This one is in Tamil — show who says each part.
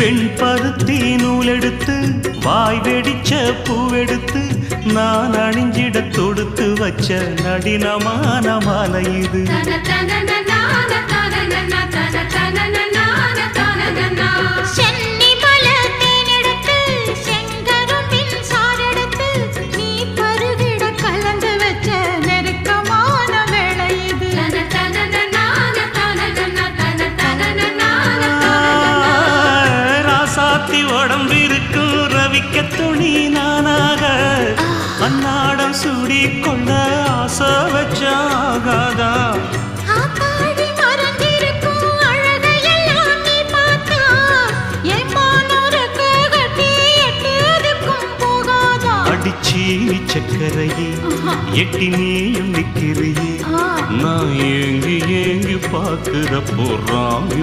Speaker 1: வெண்பருத்தி நூலெடுத்து வாய் வெடிச்ச பூவெடுத்து நான் அணிஞ்சிட தொடுத்து வச்ச நடினமான மாலை இது. உடம்பிருக்கும் ரவிக்க துணி நானாக அன்னாடம் சூடி கொண்ட ஆசை வச்சாகாதா. அடிச்சீனி சக்கரையே எட்டி நீயும் நிக்கிறியே நான் ஏங்கி ஏங்கி பார்க்கிற போறாங்க.